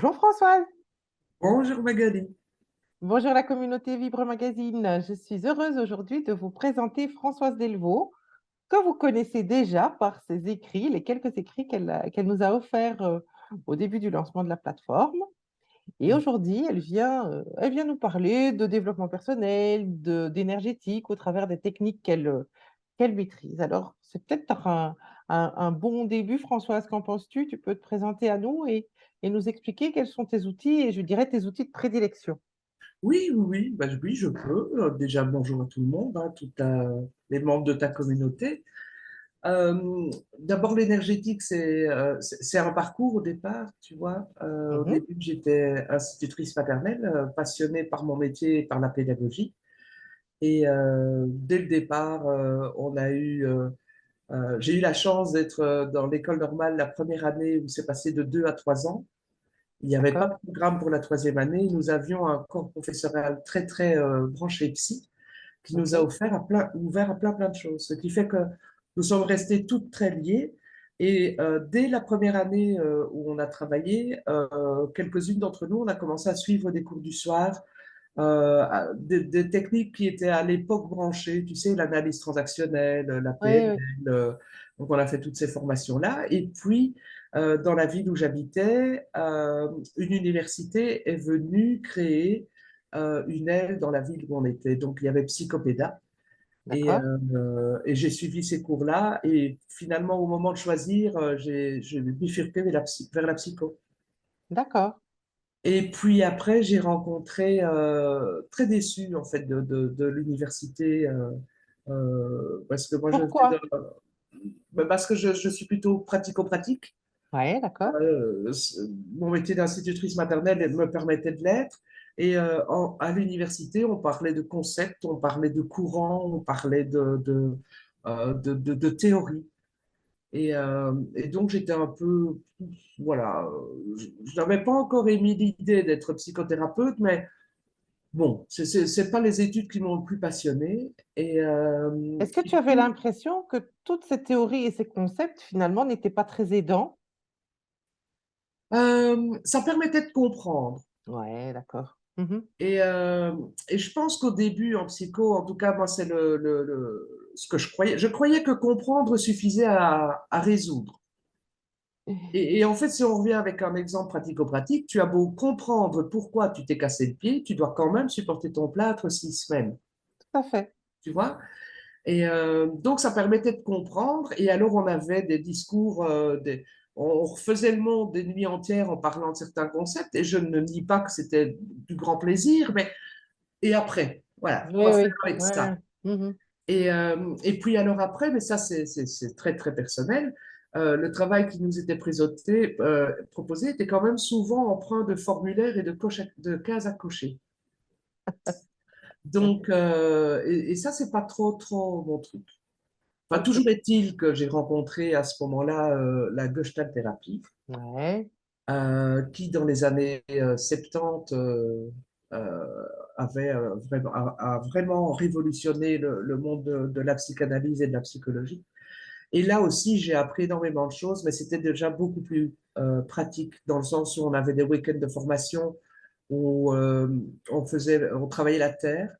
Bonjour Françoise, Bonjour Magali. bonjour la communauté Vibre Magazine. Je suis heureuse aujourd'hui de vous présenter Françoise Delvaux, que vous connaissez déjà par ses écrits, les quelques écrits qu'elle nous a offerts au début du lancement de la plateforme. Et aujourd'hui, elle vient nous parler de développement personnel, d'énergétique au travers des techniques qu'elle maîtrise. Alors, c'est peut-être un bon début, Françoise, qu'en penses-tu? Tu peux te présenter à nous et nous expliquer quels sont tes outils et je dirais tes outils de prédilection. Oui, oui, oui, oui, je peux. Déjà, bonjour à tout le monde, hein, les membres de ta communauté. D'abord, l'énergétique, c'est un parcours au départ, tu vois. Au Mhm. début, j'étais institutrice maternelle, passionnée par mon métier et par la pédagogie. Et dès le départ, j'ai eu la chance d'être dans l'école normale la première année où c'est passé de 2 à 3 ans. Il n'y avait pas D'accord. de programme pour la troisième année. Nous avions un corps professoral très, très branché psy qui nous a OK. ouvert à plein, plein de choses. Ce qui fait que nous sommes restés toutes très liées. Et dès la première année où on a travaillé, quelques-unes d'entre nous, on a commencé à suivre des cours du soir, des techniques qui étaient à l'époque branchées, tu sais, l'analyse transactionnelle, la Oui, PNL. oui. Donc, on a fait toutes ces formations-là. Et puis, dans la ville où j'habitais, une université est venue créer une aile dans la ville où on était. Donc, il y avait Psychopéda. D'accord. Et j'ai suivi ces cours-là. Et finalement, au moment de choisir, j'ai bifurqué vers la psycho. D'accord. Et puis après, j'ai rencontré, très déçu en fait de l'université, parce que moi je faisais Pourquoi? parce que je suis plutôt pratico-pratique. Oui, d'accord. Euh, Mon métier d'institutrice maternelle me permettait de l'être. Et à l'université, on parlait de concepts, on parlait de courants, on parlait de théorie. Et donc, j'étais un peu, voilà, je n'avais pas encore émis l'idée d'être psychothérapeute, mais bon, c'est pas les études qui m'ont le plus passionné. Est-ce que Et tu avais puis, l'impression que toutes ces théories et ces concepts, finalement, n'étaient pas très aidants? ça permettait de comprendre. Ouais, d'accord. Mhm. Et, euh, et je pense qu'au début, en psycho, en tout cas, moi, c'est ce que je croyais. Je croyais que comprendre suffisait à résoudre. Et en fait, si on revient avec un exemple pratico-pratique, tu as beau comprendre pourquoi tu t'es cassé le pied, tu dois quand même supporter ton plâtre 6 semaines, Tout à fait. tu vois? Et donc, ça permettait de comprendre. Et alors, on avait des discours, on refaisait le monde des nuits entières en parlant de certains concepts. Et je ne dis pas que c'était du grand plaisir, mais et après, voilà, Oui, quoi faire oui. avec Ouais. ça? Mhm. Et puis alors après, mais ça c'est très très personnel, le travail qui nous était proposé était quand même souvent empreint de formulaires et de cases à cocher. Donc, et ça, c'est pas trop trop mon truc. Enfin, OK. toujours est-il que j'ai rencontré à ce moment-là la Gestalt thérapie, Ouais. qui dans les années 70 euh, a vraiment révolutionné le monde de la psychanalyse et de la psychologie. Et là aussi, j'ai appris énormément de choses, mais c'était déjà beaucoup plus pratique, dans le sens où on avait des week-ends de formation où on travaillait la terre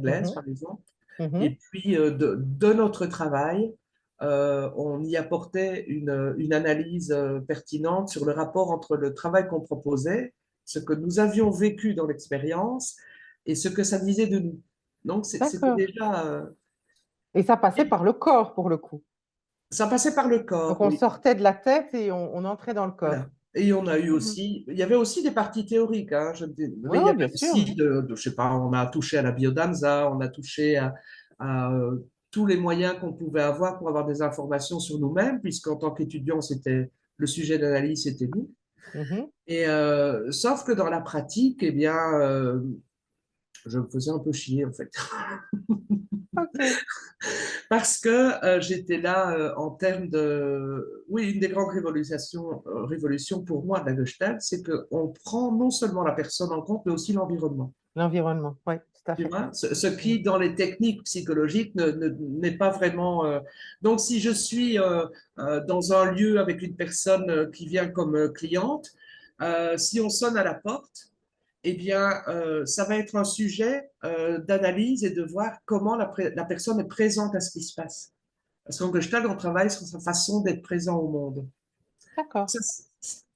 glaise, Mhm. par exemple. Mhm. Et puis, de notre travail, on y apportait une analyse pertinente sur le rapport entre le travail qu'on proposait, ce que nous avions vécu dans l'expérience et ce que ça disait de nous. Donc, c'était D'accord. déjà... Et ça passait par le corps, pour le coup. ça passait par le Donc, corps, on oui. sortait de la tête et on entrait dans le corps. Voilà. Et on a eu Mhm. aussi, il y avait aussi des parties théoriques, hein, Oui, mais il y oui, avait bien sûr. aussi je sais pas, on a touché à la biodanza, on a touché à tous les moyens qu'on pouvait avoir pour avoir des informations sur nous-mêmes, puisqu'en tant qu'étudiant, c'était le sujet d'analyse, c'était nous. Mhm. Et sauf que dans la pratique, eh bien, je me faisais un peu chier en fait. OK. Parce que j'étais là en termes de... Oui, une des grandes révolutions pour moi de la Gestalt, c'est qu'on prend non seulement la personne en compte, mais aussi l'environnement. L'environnement, oui, tout à Tu fait. vois? Ce Mm. qui, dans les techniques psychologiques, n'est pas vraiment... Donc, si je suis dans un lieu avec une personne qui vient comme cliente, Si on sonne à la porte, eh bien, ça va être un sujet d'analyse et de voir comment la personne est présente à ce qui se passe. Parce qu'en Gestalt, on travaille sur sa façon d'être présent au monde. D'accord. Ça,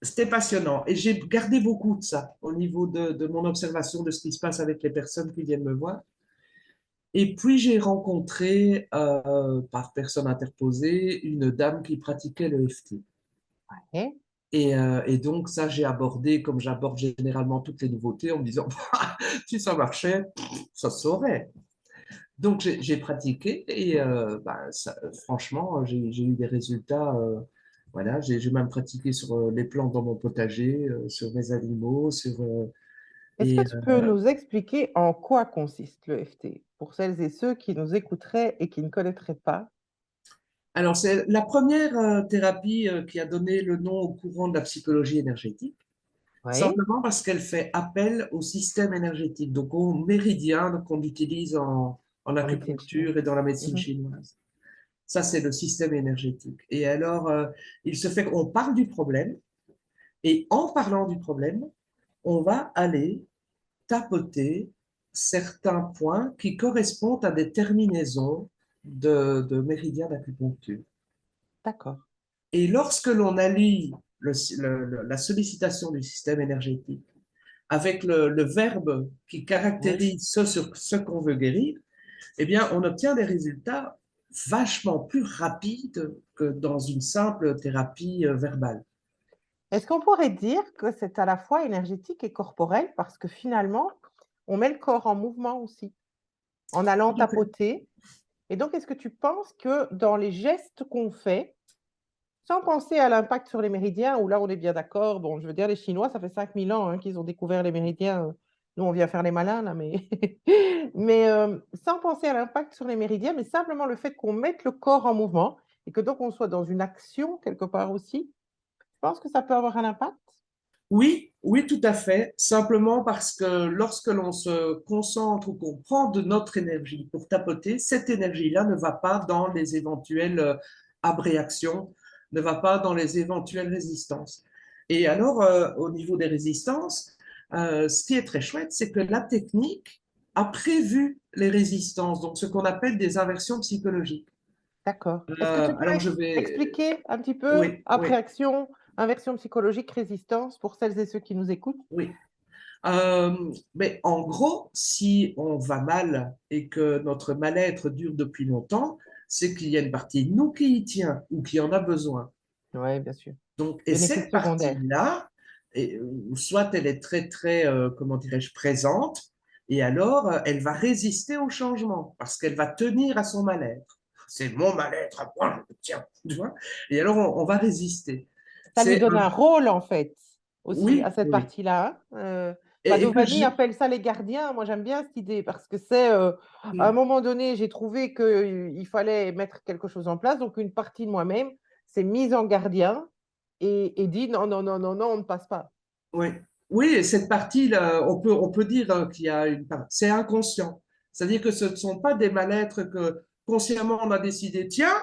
c'était passionnant. Et j'ai gardé beaucoup de ça au niveau de mon observation de ce qui se passe avec les personnes qui viennent me voir. Et puis, j'ai rencontré, par personne interposée, une dame qui pratiquait le FT. Et Et donc, ça, j'ai abordé, comme j'aborde généralement toutes les nouveautés, en me disant, si ça marchait, ça se saurait. Donc, j'ai pratiqué et franchement, j'ai eu des résultats. Voilà, j'ai même pratiqué sur les plantes dans mon potager, sur mes animaux, est-ce que et tu peux nous expliquer en quoi consiste le FT pour celles et ceux qui nous écouteraient et qui ne connaîtraient pas? alors, c'est la première thérapie qui a donné le nom au courant de la psychologie énergétique, Oui, simplement parce qu'elle fait appel au système énergétique, donc au méridien qu'on utilise en en médecine chinoise. acupuncture et dans la médecine Mhm. chinoise. Ça, c'est le système énergétique. Et alors, il se fait qu'on parle du problème, et en parlant du problème, on va aller tapoter certains points qui correspondent à des terminaisons de méridiens d'acupuncture. D'accord. Et lorsque l'on allie la sollicitation du système énergétique avec le verbe qui Oui. caractérise sur ce qu'on veut guérir, eh bien, on obtient des résultats vachement plus rapides que dans une simple thérapie verbale. Est-ce qu'on pourrait dire que c'est à la fois énergétique et corporel parce que finalement, on met le corps en mouvement aussi en allant Tout à fait. tapoter? Et donc, est-ce que tu penses que dans les gestes qu'on fait, sans penser à l'impact sur les méridiens, où là, on est bien d'accord. Bon, je veux dire, les Chinois, ça fait 5000 ans, hein, qu'ils ont découvert les méridiens. Nous, on vient faire les malins, là, mais mais sans penser à l'impact sur les méridiens, mais simplement le fait qu'on mette le corps en mouvement et que donc on soit dans une action quelque part aussi, je pense que ça peut avoir un impact? Oui, oui, tout à fait. Simplement parce que lorsque l'on se concentre ou qu'on prend de notre énergie pour tapoter, cette énergie-là ne va pas dans les éventuelles abréactions, ne va pas dans les éventuelles résistances. Et alors, au niveau des résistances, ce qui est très chouette, c'est que la technique a prévu les résistances, donc ce qu'on appelle des inversions psychologiques. D'accord. Est-ce que tu peux Alors, je vais... expliquer un petit peu, Oui, oui, appréhension, inversion psychologique, résistance, pour celles et ceux qui nous écoutent? oui. Mais en gros, si on va mal et que notre mal-être dure depuis longtemps, c'est qu'il y a une partie de nous qui y tient ou qui en a besoin. Oui, bien sûr. Donc, et Bénéfice cette secondaire. partie-là, soit elle est très, très, comment dirais-je, présente, et alors elle va résister au changement parce qu'elle va tenir à son mal-être. C'est mon mal-être à moi, je le tiens, tu vois. Et alors, on va résister. Ça lui C'est donne un rôle, en fait, aussi, à oui, cette oui. partie-là, hein. Et que Padovani j'ai. appelle ça les gardiens. Moi, j'aime bien cette idée parce que c'est, à un Hmm. moment donné, j'ai trouvé qu'il fallait mettre quelque chose en place. Donc, une partie de moi-même s'est mise en gardien et dit: «Non, non, non, non, non, on ne passe pas». Oui, oui, et cette partie-là, on peut dire qu'il y a une part, c'est inconscient. C'est-à-dire que ce ne sont pas des mal-être que consciemment on a décidé, tiens,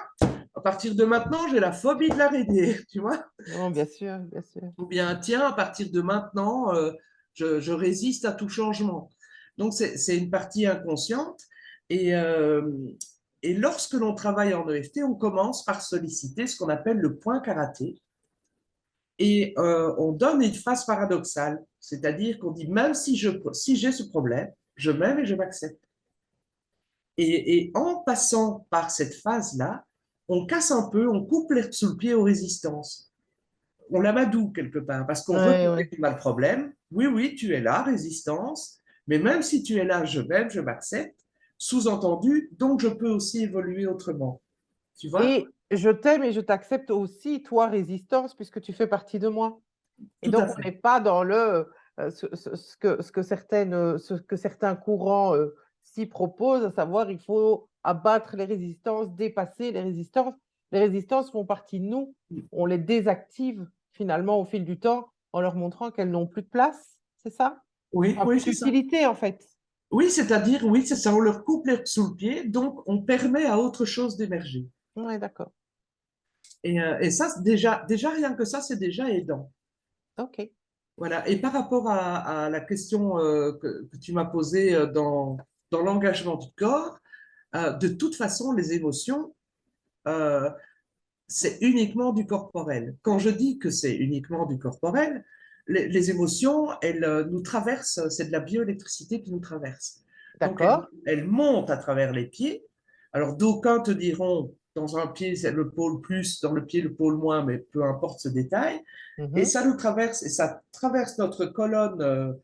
à partir de maintenant, j'ai la phobie de l'araignée, tu vois? Non, bien sûr, bien sûr. Ou bien, tiens, à partir de maintenant, je résiste à tout changement. Donc, c'est une partie inconsciente. Et, euh, et lorsque l'on travaille en EFT, on commence par solliciter ce qu'on appelle le point karaté. Et on donne une phase paradoxale, c'est-à-dire qu'on dit même si j'ai ce problème, je m'aime et je m'accepte. Et en passant par cette phase-là, on casse un peu, on coupe l'herbe sous le pied aux résistances. On l'amadou quelque part, parce qu'on Ouais, reconnaît ouais. qu'on a le problème. Oui, oui, tu es là, résistance, mais même si tu es là, je m'aime, je m'accepte. Sous-entendu, donc je peux aussi évoluer autrement. Tu vois? Et je t'aime et je t'accepte aussi, toi, résistance, puisque tu fais partie de moi. Et Tout à donc, on fait. n'est pas dans ce que certains courants s'y proposent, à savoir il faut abattre les résistances, dépasser les résistances. Les résistances font partie de nous. On les désactive finalement au fil du temps en leur montrant qu'elles n'ont plus de place. C'est ça? Oui, Enfin, oui, plus c'est ça. d'utilité en fait. Oui, c'est-à-dire, oui, c'est ça, on leur coupe l'herbe sous le pied, donc on permet à autre chose d'émerger. Oui, d'accord. Et ça, déjà, rien que ça, c'est déjà aidant. OK. Voilà. Et par rapport à la question que tu m'as posée dans l'engagement du corps, de toute façon, les émotions, euh, c'est uniquement du corporel. Quand je dis que c'est uniquement du corporel, les émotions, elles nous traversent, c'est de la bioélectricité qui nous traverse. Donc, D'accord. elles montent à travers les pieds. Alors, d'aucuns te diront, dans un pied, c'est le pôle plus, dans le pied, le pôle moins, mais peu importe ce détail. Et Mhm, ça nous traverse, et ça traverse notre colonne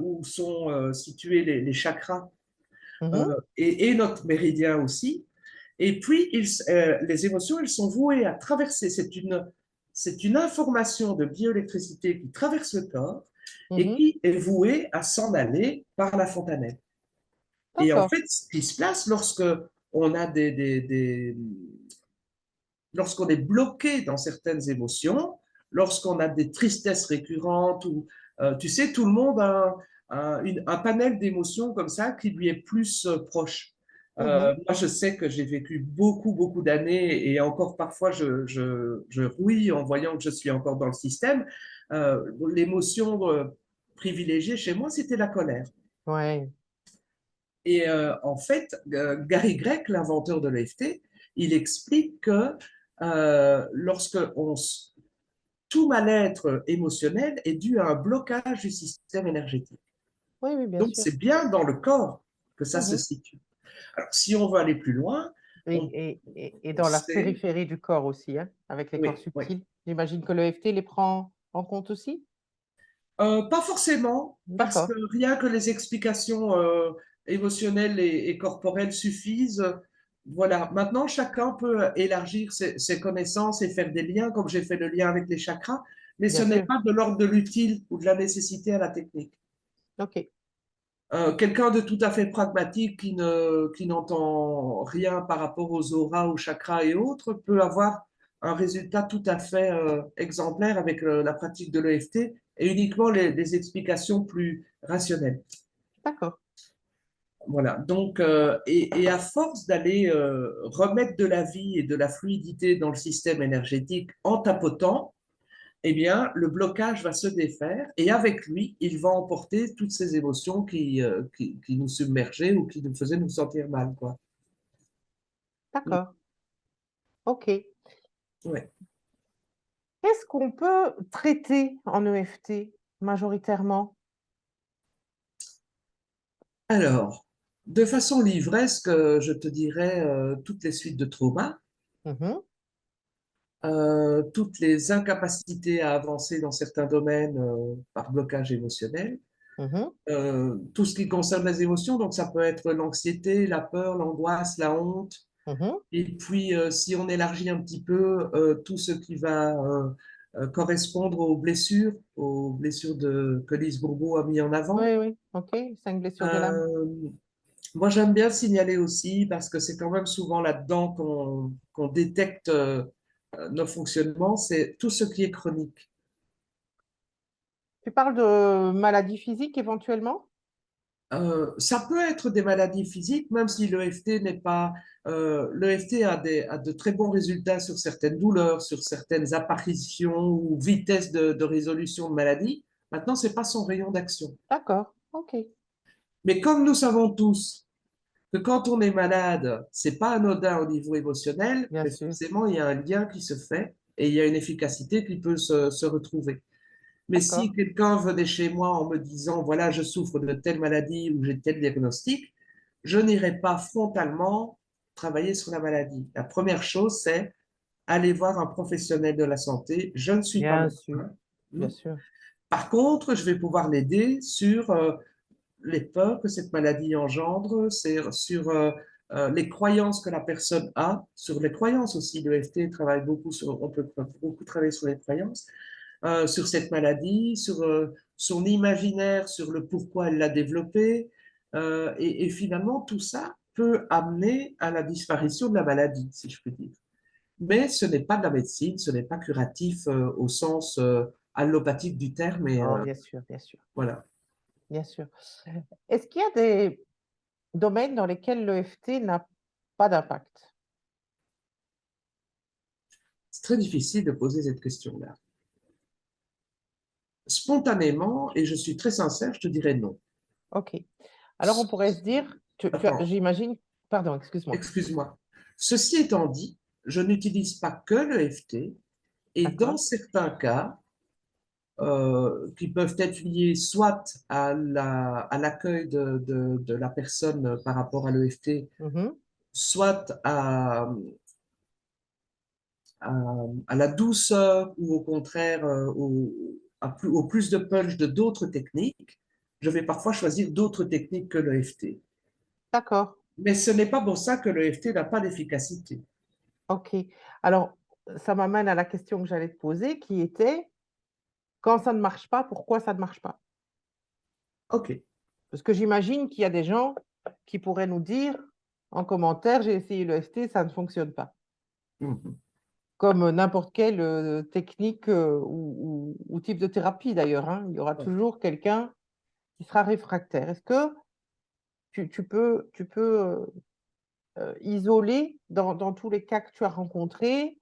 où sont situés les chakras mhm, et notre méridien aussi. Et puis, les émotions, elles sont vouées à traverser. C'est une information de bioélectricité qui traverse le corps et mhm. qui est vouée à s'en aller par la fontanelle. Et en D'accord. fait, ce qui se passe lorsque on a lorsqu'on est bloqué dans certaines émotions, lorsqu'on a des tristesses récurrentes, ou tu sais, tout le monde a un panel d'émotions comme ça qui lui est plus proche. Mhm. Moi, je sais que j'ai vécu beaucoup, beaucoup d'années et encore parfois, je rouille en voyant que je suis encore dans le système. L'émotion privilégiée chez moi, c'était la colère. Ouais. Et en fait, Gary Gregg, l'inventeur de l'EFT, il explique que lorsque tout mal-être émotionnel est dû à un blocage du système énergétique. Oui, oui, bien Donc, sûr. c'est bien dans le corps que ça se Mhm. situe. Alors, si on veut aller plus loin, on, Et on dans la sait, périphérie du corps aussi, hein, avec les corps oui, oui. subtils. J'imagine que l'EFT les prend en compte aussi? Pas forcément, parce que D'accord. rien que les explications émotionnelles et corporelles suffisent. Voilà. Maintenant, chacun peut élargir ses connaissances et faire des liens, comme j'ai fait le lien avec les chakras, mais ce Bien n'est sûr. pas de l'ordre de l'utile ou de la nécessité à la technique. OK. Quelqu'un de tout à fait pragmatique qui n'entend rien par rapport aux auras, aux chakras et autres peut avoir un résultat tout à fait exemplaire avec la pratique de l'EFT et uniquement les explications plus rationnelles. D'accord. Voilà. Donc, et à force d'aller remettre de la vie et de la fluidité dans le système énergétique en tapotant, eh bien, le blocage va se défaire et avec lui, il va emporter toutes ces émotions qui nous submergeaient ou qui nous faisaient nous sentir mal, quoi. Mm. D'accord. OK. Ouais. Qu'est-ce qu'on peut traiter en EFT majoritairement? Alors, de façon livresque, je te dirais toutes les suites de trauma, Mhm, toutes les incapacités à avancer dans certains domaines par blocage émotionnel, mhm, tout ce qui concerne les émotions, donc ça peut être l'anxiété, la peur, l'angoisse, la honte. mhm. Et puis, si on élargit un petit peu tout ce qui va correspondre aux blessures que Lise Bourbeau a mis en avant. Oui, oui. OK. 5 blessures de l'âme. Euh, Moi, j'aime bien signaler aussi, parce que c'est quand même souvent là-dedans qu'on détecte nos fonctionnements, c'est tout ce qui est chronique. Tu parles de maladies physiques éventuellement? Ça peut être des maladies physiques, même si l'EFT n'est pas. L'EFT a de très bons résultats sur certaines douleurs, sur certaines apparitions ou vitesses de résolution de maladies. Maintenant, ce n'est pas son rayon d'action. D'accord. OK. Mais comme nous savons tous que quand on est malade, c'est pas anodin au niveau émotionnel, Bien mais sûr. forcément, il y a un lien qui se fait et il y a une efficacité qui peut se retrouver. Mais D'accord. si quelqu'un venait chez moi en me disant, voilà, je souffre de telle maladie ou j'ai tel diagnostic, je n'irai pas frontalement travailler sur la maladie. La première chose, c'est aller voir un professionnel de la santé. Je ne suis pas Bien sûr. médecin. Bien sûr. Par contre, je vais pouvoir l'aider sur les peurs que cette maladie engendre, sur les croyances que la personne a, sur les croyances aussi. L'EFT travaille beaucoup sur, on peut beaucoup travailler sur les croyances sur cette maladie, sur son imaginaire, sur le pourquoi elle l'a développée. Et finalement, tout ça peut amener à la disparition de la maladie, si je puis dire. Mais ce n'est pas de la médecine, ce n'est pas curatif au sens allopathique du terme. Et Oh, bien sûr, bien sûr, voilà. bien sûr. Est-ce qu'il y a des domaines dans lesquels l'EFT n'a pas d'impact? C'est très difficile de poser cette question-là. Spontanément, et je suis très sincère, je te dirais non. Ok. Alors, on pourrait se dire, Attends, j'imagine, pardon, excuse-moi. excuse-moi. Ceci étant dit, je n'utilise pas que le FT, et dans D'accord. certains cas, qui peuvent être liés soit à l'accueil de la personne par rapport à l'EFT, Mhm. soit à, à la douceur ou au contraire au plus de punch de d'autres techniques, je vais parfois choisir d'autres techniques que l'EFT. D'accord. Mais ce n'est pas pour ça que l'EFT n'a pas d'efficacité. Ok. Alors, ça m'amène à la question que j'allais te poser, qui était, quand ça ne marche pas, pourquoi ça ne marche pas? OK. Parce que j'imagine qu'il y a des gens qui pourraient nous dire en commentaire, j'ai essayé le FT, ça ne fonctionne pas. Mhm. Comme n'importe quelle technique ou type de thérapie d'ailleurs, hein. Il y aura toujours quelqu'un qui sera réfractaire. Est-ce que tu peux isoler dans tous les cas que tu as rencontrés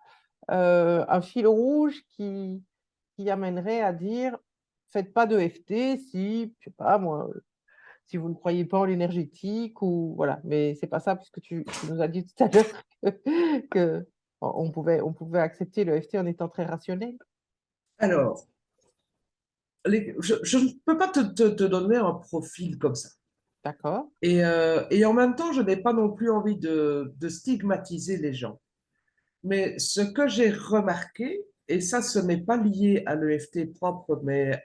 un fil rouge qui amènerait à dire faites pas de FT si, je sais pas moi, si vous ne croyez pas en l'énergétique ou voilà. Mais c'est pas ça puisque tu nous as dit tout à l'heure que on pouvait accepter le FT en étant très rationnel. Alors, je ne peux pas te donner un profil comme ça. D'accord? Et en même temps, je n'ai pas non plus envie de stigmatiser les gens. Mais ce que j'ai remarqué, et ça, ce n'est pas lié à l'EFT propre, mais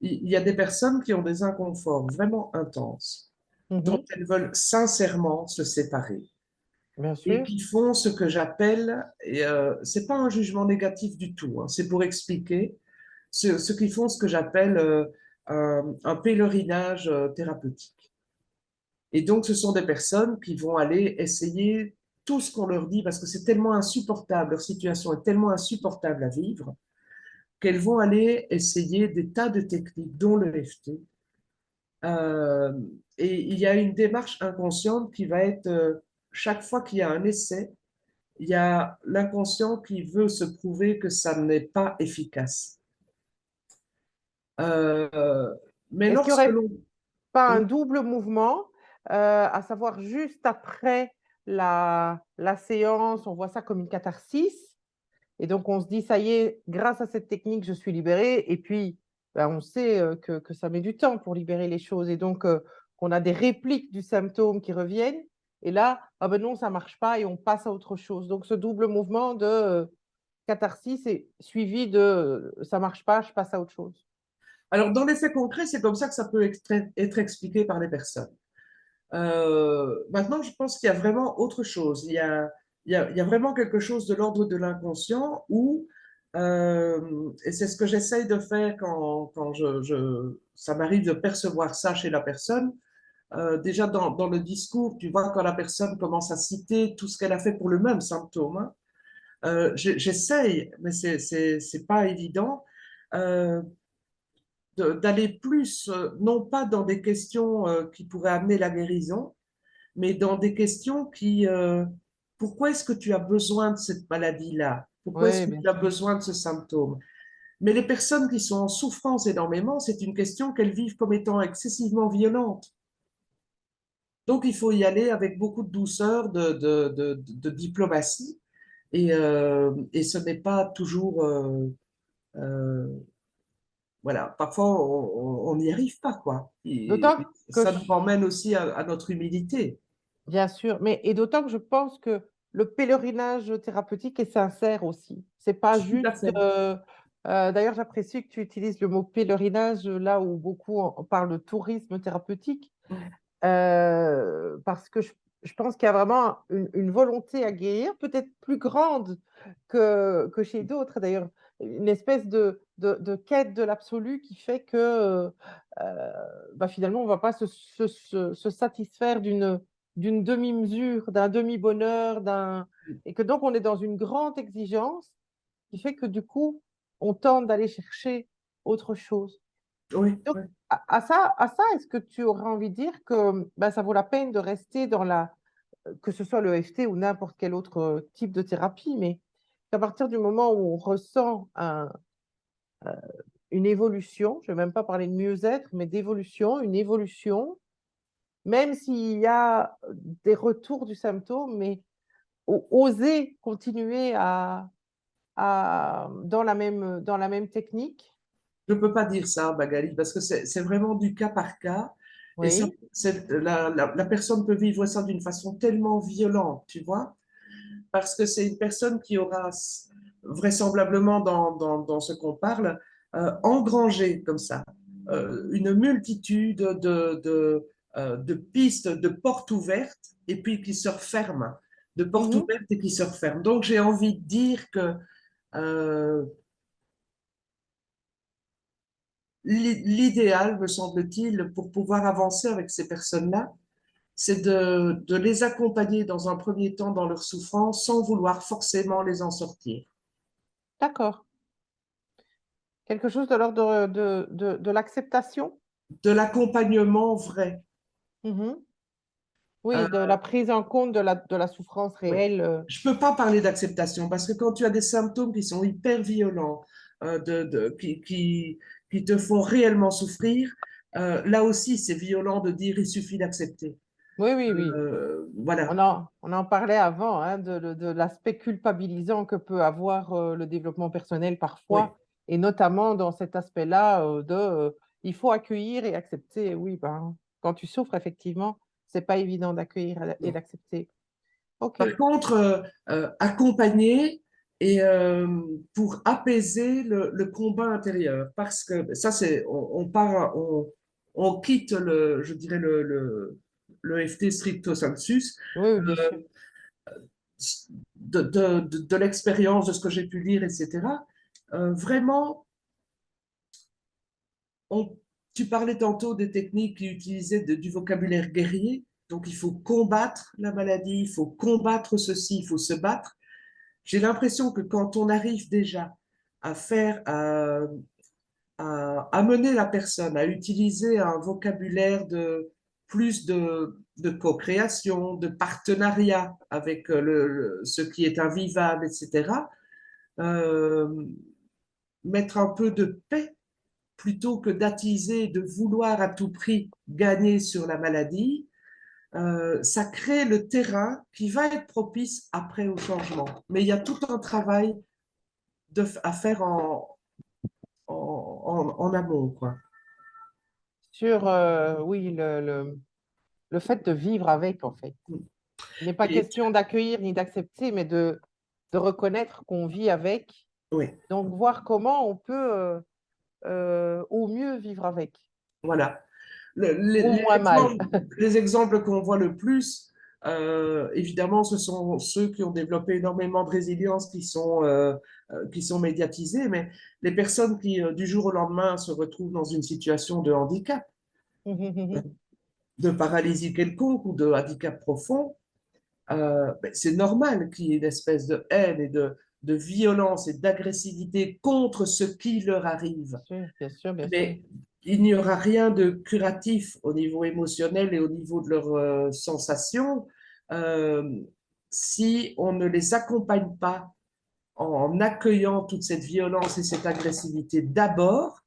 il y a des personnes qui ont des inconforts vraiment intenses, dont Mhm. elles veulent sincèrement se séparer Bien et sûr. qui font ce que j'appelle, et c'est pas un jugement négatif du tout, hein, c'est pour expliquer ceux qui font ce que j'appelle un pèlerinage thérapeutique. Et donc, ce sont des personnes qui vont aller essayer tout ce qu'on leur dit parce que c'est tellement insupportable, leur situation est tellement insupportable à vivre qu'elles vont aller essayer des tas de techniques, dont le FT. Euh, et il y a une démarche inconsciente qui va être, chaque fois qu'il y a un essai, il y a l'inconscient qui veut se prouver que ça n'est pas efficace. Euh, mais Est-ce qu'il n'y lorsque aurait l'on... pas un Oui, double mouvement, à savoir juste après la séance, on voit ça comme une catharsis. Et donc, on se dit, ça y est, grâce à cette technique, je suis libérée. Et puis, ben, on sait que ça met du temps pour libérer les choses. Et donc, qu'on a des répliques du symptôme qui reviennent. Et là, ah ben non, ça ne marche pas et on passe à autre chose. Donc, ce double mouvement de catharsis est suivi de ça ne marche pas, je passe à autre chose. alors dans les faits concrets, c'est comme ça que ça peut être expliqué par les personnes. Maintenant, je pense qu'il y a vraiment autre chose. Il y a vraiment quelque chose de l'ordre de l'inconscient où, et c'est ce que j'essaye de faire quand ça m'arrive de percevoir ça chez la personne. Déjà dans le discours, tu vois, quand la personne commence à citer tout ce qu'elle a fait pour le même symptôme, hein, j'essaye, mais c'est pas évident, euh, d'aller plus, non pas dans des questions qui pourraient amener la guérison, mais dans des questions qui, pourquoi est-ce que tu as besoin de cette maladie-là? Pourquoi est-ce Oui, que bien tu as sûr. besoin de ce symptôme? Mais les personnes qui sont en souffrance énormément, c'est une question qu'elles vivent comme étant excessivement violente. Donc, il faut y aller avec beaucoup de douceur, de diplomatie, et ce n'est pas toujours, euh, voilà, parfois on n'y arrive pas, quoi. Et D'autant que ça nous ramène aussi à notre humilité. bien sûr, mais et d'autant que je pense que le pèlerinage thérapeutique est sincère aussi. C'est pas Tout à juste. fait. D'ailleurs, j'apprécie que tu utilises le mot pèlerinage là où beaucoup on parle de tourisme thérapeutique, parce que je pense qu'il y a vraiment une volonté à guérir, peut-être plus grande que chez d'autres. D'ailleurs, une espèce de quête de l'absolu qui fait que bah, finalement, on ne va pas se satisfaire d'une demi-mesure, d'un demi-bonheur, et que donc on est dans une grande exigence qui fait que du coup, on tente d'aller chercher autre chose. Oui, Donc, oui. à ça, est-ce que tu aurais envie de dire que ben, ça vaut la peine de rester que ce soit le FT ou n'importe quel autre type de thérapie, mais qu'à partir du moment où on ressent une évolution, je ne vais même pas parler de mieux-être, mais d'évolution, une évolution, même s'il y a des retours du symptôme, mais oser continuer dans la même technique. Je ne peux pas dire ça, Magali, parce que c'est vraiment du cas par cas. Et ça, Oui. la personne peut vivre ça d'une façon tellement violente, tu vois, parce que c'est une personne qui aura vraisemblablement, dans ce qu'on parle, engrangé comme ça une multitude de pistes, de portes ouvertes, et puis qui se referment, de portes Mhm. ouvertes et qui se referment. Donc j'ai envie de dire que euh, l'idéal, me semble-t-il, pour pouvoir avancer avec ces personnes-là, c'est de les accompagner dans un premier temps dans leur souffrance sans vouloir forcément les en sortir. D'accord. Quelque chose de l'ordre de l'acceptation. De l'accompagnement vrai. Mhm. Euh, Oui, de la prise en compte de la souffrance oui. réelle. Je ne peux pas parler d'acceptation parce que quand tu as des symptômes qui sont hyper violents, qui te font réellement souffrir, là aussi c'est violent de dire il suffit d'accepter. Oui, oui, oui. Voilà. On en parlait avant, hein, de l'aspect culpabilisant que peut avoir le développement personnel Oui, parfois, et notamment dans cet aspect-là il faut accueillir et accepter. Oui, ben, quand tu souffres, effectivement, c'est pas évident d'accueillir et non. d'accepter. OK. Par contre, accompagner et pour apaiser le combat intérieur, parce que ça, c'est, on part, on quitte je dirais le FT stricto sensus Oui, oui, bien sûr. de l'expérience, de ce que j'ai pu lire, etc. Vraiment, on, tu parlais tantôt des techniques qui utilisaient du vocabulaire guerrier. Donc, il faut combattre la maladie, il faut combattre ceci, il faut se battre. J'ai l'impression que quand on arrive déjà à faire, à amener la personne à utiliser un vocabulaire de plus de co-création, de partenariat avec ce qui est invivable, etc., euh, mettre un peu de paix plutôt que d'attiser, de vouloir à tout prix gagner sur la maladie, ça crée le terrain qui va être propice après au changement. Mais il y a tout un travail à faire en amont, quoi. Sur, oui, le fait de vivre avec, en fait. Il n'est pas Et, question d'accueillir ni d'accepter, mais de reconnaître qu'on vit avec. oui, Donc, voir comment on peut au mieux vivre avec, voilà. au moins mal. Les exemples qu'on voit le plus, évidemment, ce sont ceux qui ont développé énormément de résilience, qui sont médiatisés, mais les personnes qui, du jour au lendemain, se retrouvent dans une situation de handicap, de paralysie quelconque ou de handicap profond, ben, c'est normal qu'il y ait une espèce de haine et de violence et d'agressivité contre ce qui leur arrive. Bien sûr, bien sûr, bien sûr. Mais il n'y aura rien de curatif au niveau émotionnel et au niveau de leurs sensations euh, si on ne les accompagne pas en accueillant toute cette violence et cette agressivité d'abord,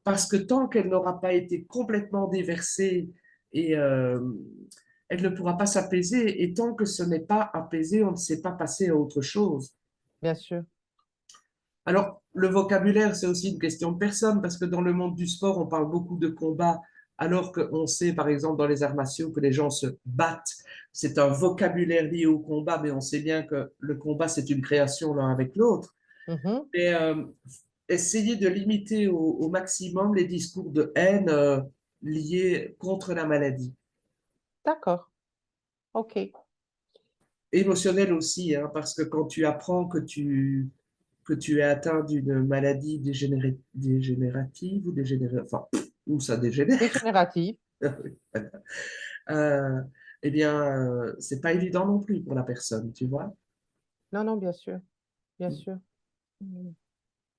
parce que tant qu'elle n'aura pas été complètement déversée et elle ne pourra pas s'apaiser, et tant que ce n'est pas apaisé, on ne sait pas passer à autre chose. Bien sûr. Alors, le vocabulaire, c'est aussi une question de personne, parce que dans le monde du sport, on parle beaucoup de combat, alors qu'on sait, par exemple, dans les arts martiaux, que les gens se battent. C'est un vocabulaire lié au combat, mais on sait bien que le combat, c'est une création l'un avec l'autre. Mhm. Et essayer de limiter au maximum les discours de haine liés contre la maladie. D'accord. OK. Émotionnelle aussi, hein, parce que quand tu apprends que tu es atteint d'une maladie dégénérative ou enfin, où ça dégénère, Dégénérative. euh, eh bien, c'est pas évident non plus pour la personne, tu vois. Non, non, bien sûr. Bien sûr. Mhm.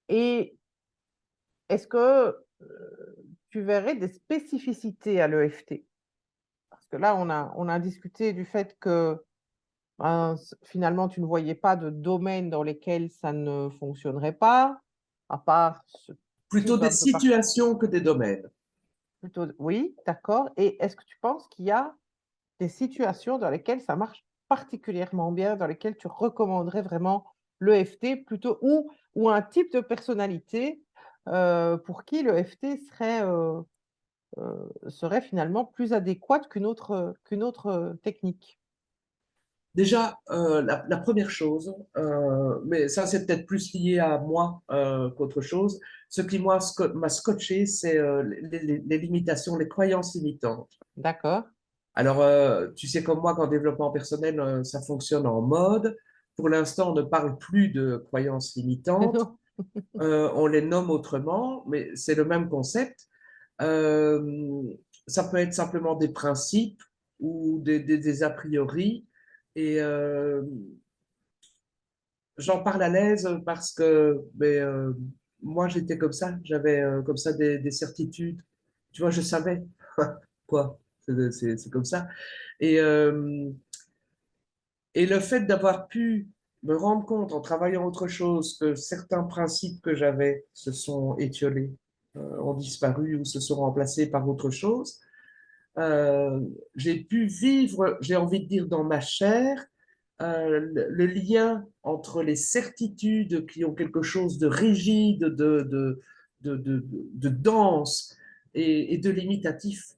Et est-ce que tu verrais des spécificités à l'EFT? Parce que là, on a discuté du fait que ben, finalement, tu ne voyais pas de domaine dans lesquels ça ne fonctionnerait pas. à part ce Plutôt type des un peu situations que des domaines. plutôt oui, d'accord. Et est-ce que tu penses qu'il y a des situations dans lesquelles ça marche particulièrement bien, dans lesquelles tu recommanderais vraiment l'EFT plutôt ou un type de personnalité, pour qui l'EFT serait finalement plus adéquate qu'une autre, technique? Déjà, la première chose, mais ça c'est peut-être plus lié à moi qu'autre chose, ce qui moi m'a scotché, c'est les limitations, les croyances limitantes. D'accord. Alors, tu sais comme moi qu'en développement personnel, ça fonctionne en mode. Pour l'instant, on ne parle plus de croyances limitantes, Non, on les nomme autrement, mais c'est le même concept. Euh, Ça peut être simplement des principes ou des a priori. Et j'en parle à l'aise parce que moi, j'étais comme ça. J'avais comme ça des certitudes. Tu vois, je savais. Quoi? C'est comme ça. Et, euh, et le fait d'avoir pu me rendre compte en travaillant autre chose que certains principes que j'avais se sont étiolés, ont disparu ou se sont remplacés par autre chose, euh, j'ai pu vivre, j'ai envie de dire, dans ma chair, le lien entre les certitudes qui ont quelque chose de rigide, de dense et de limitatif.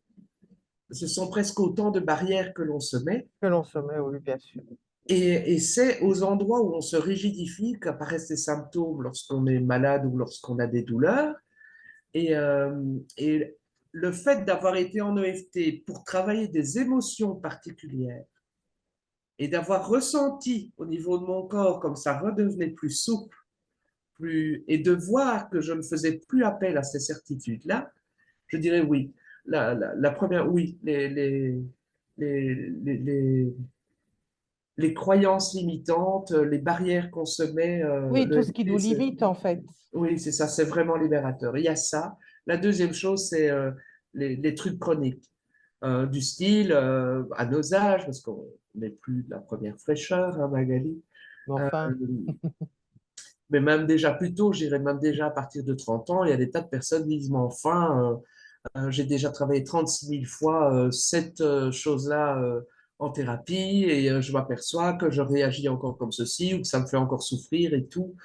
Ce sont presque autant de barrières que l'on se met. que l'on se met, oui, bien sûr. Et c'est aux endroits où on se rigidifie qu'apparaissent les symptômes lorsqu'on est malade ou lorsqu'on a des douleurs. Et le fait d'avoir été en EFT pour travailler des émotions particulières et d'avoir ressenti au niveau de mon corps comme ça redevenait plus souple, et de voir que je ne faisais plus appel à ces certitudes-là, je dirais oui. La première, oui, les, les croyances limitantes, les barrières qu'on se met, Oui, le tout ce qui nous FT, limite, en fait. oui, c'est ça, c'est vraiment libérateur. Il y a ça. La deuxième chose, c'est les trucs chroniques, du style à nos âges, parce qu'on n'est plus de la première fraîcheur, hein, Magali, Mais euh, enfin, mais même déjà plus tôt, j'irais même déjà à partir de 30 ans, il y a des tas de personnes qui disent, mais enfin, j'ai déjà travaillé 36 000 fois cette chose-là en thérapie et je m'aperçois que je réagis encore comme ceci ou que ça me fait encore souffrir et tout.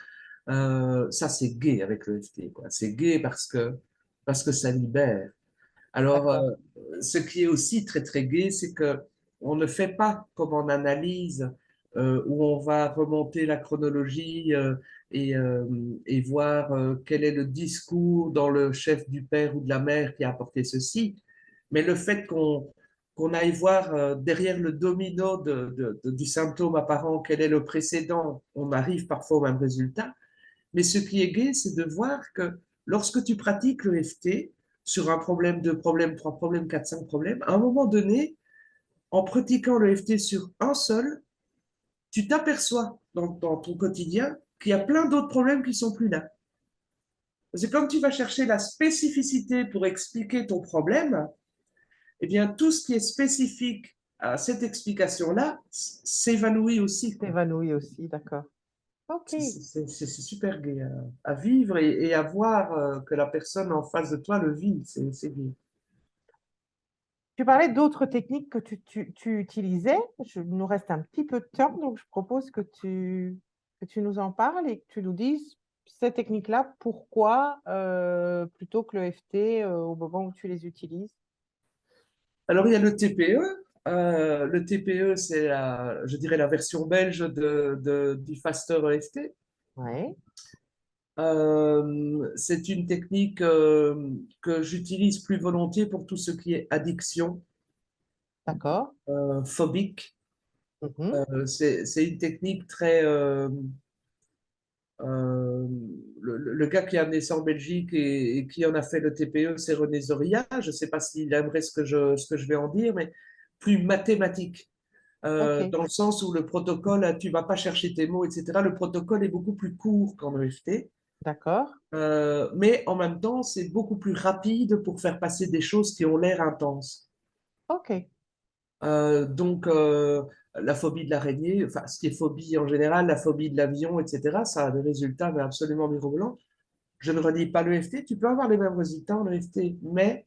Ça, c'est gai avec le FT, quoi. C'est gai parce que ça libère. Alors, d'accord. ce qui est aussi très, très gai, c'est que on ne fait pas comme en analyse où on va remonter la chronologie et voir quel est le discours dans le chef du père ou de la mère qui a apporté ceci. Mais le fait qu'on aille voir derrière le domino du symptôme apparent quel est le précédent, on arrive parfois au même résultat. Mais ce qui est gai, c'est de voir que lorsque tu pratiques le FT sur un problème, deux problèmes, trois problèmes, quatre, cinq problèmes, à un moment donné, en pratiquant le FT sur un seul, tu t'aperçois dans ton quotidien qu'il y a plein d'autres problèmes qui sont plus là. C'est comme tu vas chercher la spécificité pour expliquer ton problème, eh bien, tout ce qui est spécifique à cette explication-là s'évanouit aussi, quoi. S'évanouit aussi, d'accord. OK. C'est super gai à vivre et à voir que la personne en face de toi le vit. C'est gai. Tu parlais d'autres techniques que tu utilisais. Il nous reste un petit peu de temps, donc je propose que tu nous en parles et que tu nous dises ces techniques-là, pourquoi, plutôt que le FT, au moment où tu les utilises? Alors, il y a le TPE. Le TPE, c'est je dirais la version belge du Faster EFT. Ouais, C'est une technique que j'utilise plus volontiers pour tout ce qui est addiction d'accord. phobique. Mmh. C'est une technique très, Euh, le gars qui a amené ça en Belgique et qui en a fait le TPE, c'est René Zoria. Je ne sais pas s'il aimerait ce que je vais en dire, mais plus mathématique, OK, dans le sens où le protocole, tu ne vas pas chercher tes mots, etc. Le protocole est beaucoup plus court qu'en EFT, d'accord. mais en même temps, c'est beaucoup plus rapide pour faire passer des choses qui ont l'air intenses. OK, Donc, la phobie de l'araignée, enfin, ce qui est phobie en général, la phobie de l'avion, etc., ça a des résultats mais absolument mirobolants. Je ne renie pas l'EFT. Tu peux avoir les mêmes résultats en EFT, mais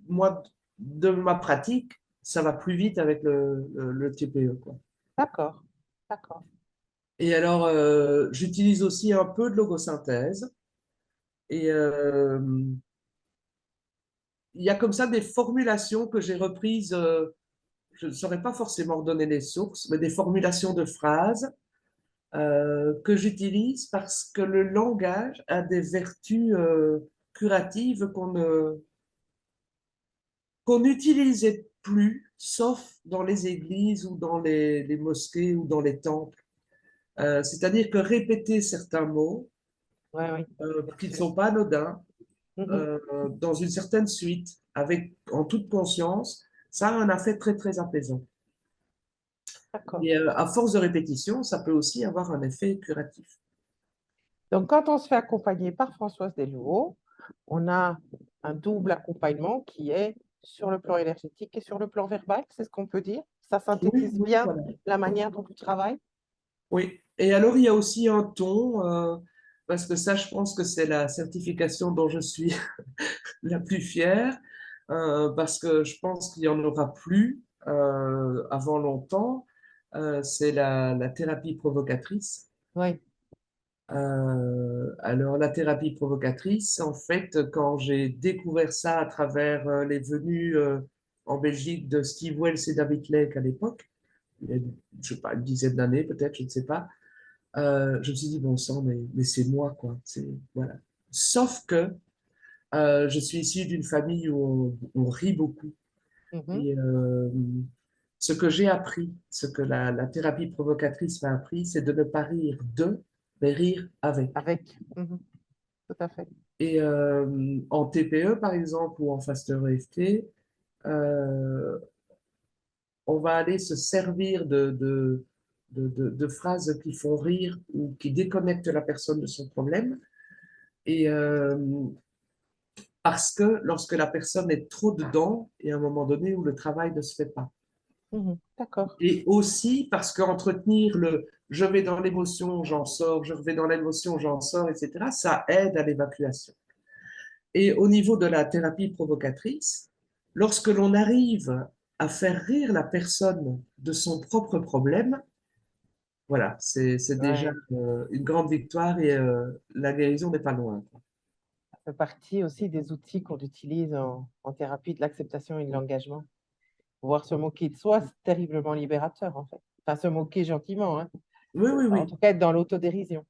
moi, de ma pratique, ça va plus vite avec le TPE, quoi. D'accord, d'accord. Et alors, j'utilise aussi un peu de logosynthèse. Et il y a comme ça des formulations que j'ai reprises. Je ne saurais pas forcément redonner les sources, mais des formulations de phrases que j'utilise parce que le langage a des vertus curatives qu'on n'utilisait plus, sauf dans les églises ou dans les mosquées ou dans les temples. C'est-à-dire que répéter certains mots Oui, oui, bien qui ne sûr. sont pas anodins Mhm. dans une certaine suite, avec, en toute conscience, ça a un effet très, très apaisant. D'accord. Et à force de répétition, ça peut aussi avoir un effet curatif. Donc, quand on se fait accompagner par Françoise Delvaux, on a un double accompagnement qui est sur le plan énergétique et sur le plan verbal, c'est ce qu'on peut dire. Ça Oui, synthétise oui, bien voilà. la manière dont tu travailles. Oui. Et alors, il y a aussi un ton, parce que ça, je pense que c'est la certification dont je suis la plus fière, parce que je pense qu'il n'y en aura plus avant longtemps. C'est la thérapie provocatrice. Oui, Alors, la thérapie provocatrice, en fait, quand j'ai découvert ça à travers les venues en Belgique de Steve Wells et David Lake à l'époque, il y a, je sais pas, une dizaine d'années peut-être, je ne sais pas, je me suis dit, bon sang, mais c'est moi, quoi. Voilà. Sauf que je suis issu d'une famille où on rit beaucoup. mhm. Et ce que j'ai appris, ce que la thérapie provocatrice m'a appris, c'est de ne pas rire de, mais rire avec. Avec. Mhm. Tout à fait. Et en TPE, par exemple, ou en Faster EFT, euh, on va aller se servir de phrases qui font rire ou qui déconnectent la personne de son problème. Et parce que lorsque la personne est trop dedans, il y a un moment donné où le travail ne se fait pas. Mhm. D'accord. Et aussi parce qu'entretenir le je vais dans l'émotion, j'en sors, je vais dans l'émotion, j'en sors, etc., ça aide à l'évacuation. Et au niveau de la thérapie provocatrice, lorsque l'on arrive à faire rire la personne de son propre problème, voilà, c'est déjà Ouais. une grande victoire et la guérison n'est pas loin. Ça fait partie aussi des outils qu'on utilise en thérapie de l'acceptation et de l'engagement. Pouvoir se moquer de soi, c'est terriblement libérateur, en fait. Enfin, se moquer gentiment, hein. Oui, oui, En oui. tout cas, être dans l'autodérision.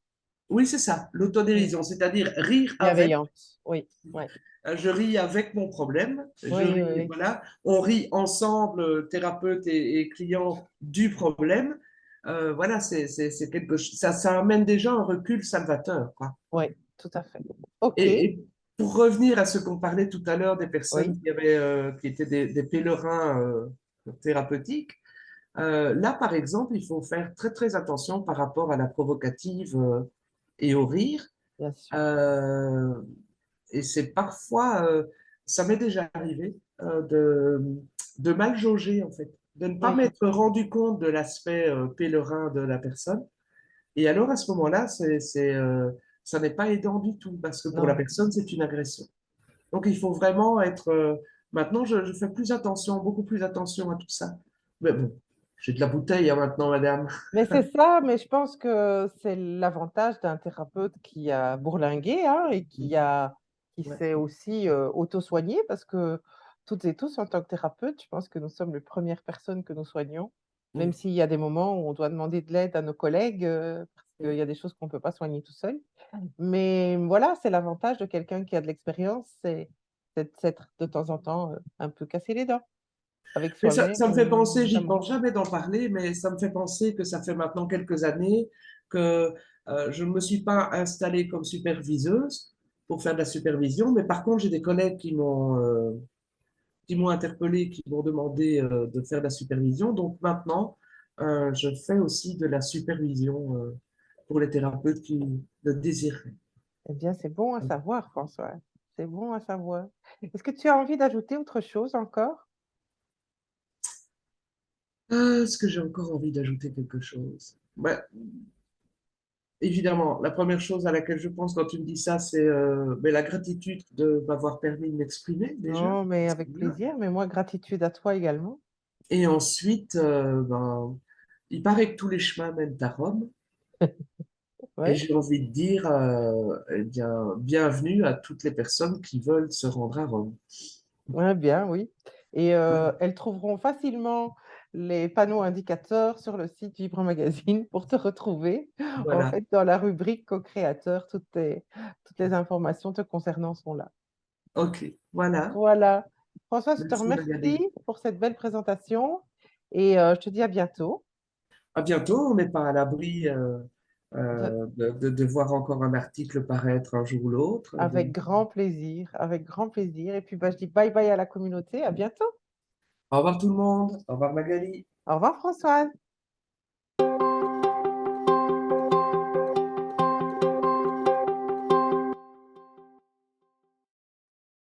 Oui, c'est ça, Mm. l'autodérision, c'est-à-dire rire avec. Bienveillante. Oui, ouais. Je ris avec mon problème, je Oui, oui, ris, oui. voilà, on rit ensemble, thérapeute et client, du problème. Voilà, c'est quelque chose, ça amène déjà un recul salvateur, quoi. Oui, tout à fait. OK. Et pour revenir à ce qu'on parlait tout à l'heure des personnes Oui, qui étaient des pèlerins thérapeutiques, là, par exemple, il faut faire très, très attention par rapport à la provocative et au rire. bien sûr. Euh, et c'est parfois, ça m'est déjà arrivé de mal jauger, en fait, de ne pas Mhm. m'être rendu compte de l'aspect pèlerin de la personne. Et alors, à ce moment-là, ça n'est pas aidant du tout, parce que pour la Non. personne, c'est une agression. Donc, il faut vraiment être... maintenant, je fais plus attention, beaucoup plus attention à tout ça. Mais bon, j'ai de la bouteille hein, maintenant, madame. Mais c'est ça, mais je pense que c'est l'avantage d'un thérapeute qui a bourlingué, hein, et qui Ouais. s'est aussi auto-soigné, parce que toutes et tous, en tant que thérapeute, je pense que nous sommes les premières personnes que nous soignons, même Mm. s'il y a des moments où on doit demander de l'aide à nos collègues, parce qu'il Mm. y a des choses qu'on ne peut pas soigner tout seul. Mais voilà, c'est l'avantage de quelqu'un qui a de l'expérience, c'est de s'être de temps en temps un peu cassé les dents avec Mais soi-même, ça me fait penser, j'y notamment. pense jamais d'en parler, mais ça me fait penser que ça fait maintenant quelques années que je ne me suis pas installée comme superviseuse pour faire de la supervision, mais par contre, j'ai des collègues qui m'ont interpellé, qui m'ont demandé de faire de la supervision. Donc maintenant, je fais aussi de la supervision pour les thérapeutes qui le désireraient. Eh bien, c'est bon à savoir, François. C'est bon à savoir. Est-ce que tu as envie d'ajouter autre chose encore? Est-ce que j'ai encore envie d'ajouter quelque chose? Ouais, évidemment, la première chose à laquelle je pense quand tu me dis ça, c'est mais la gratitude de m'avoir permis de m'exprimer déjà. Non, mais C'est avec bien. plaisir. Mais moi, gratitude à toi également. Et ensuite, ben, il paraît que tous les chemins mènent à Rome. Et Oui, j'ai envie de dire, eh bien, bienvenue à toutes les personnes qui veulent se rendre à Rome. ouais, bien, oui. Et Voilà. elles trouveront facilement les panneaux indicateurs sur le site Vibre Magazine pour te retrouver. En Voilà. fait, dans la rubrique co-créateur, toutes les informations te concernant sont là. OK. Voilà. Voilà. François, je te Merci Magali. remercie pour cette belle présentation et je te dis à bientôt. À bientôt. On n'est pas à l'abri De- de voir encore un article paraître un jour ou l'autre. Avec Donc, grand plaisir, avec grand plaisir. Et puis, bah, je dis bye bye à la communauté. À bientôt. au revoir tout le monde. Au revoir Magali. Au revoir, Françoise.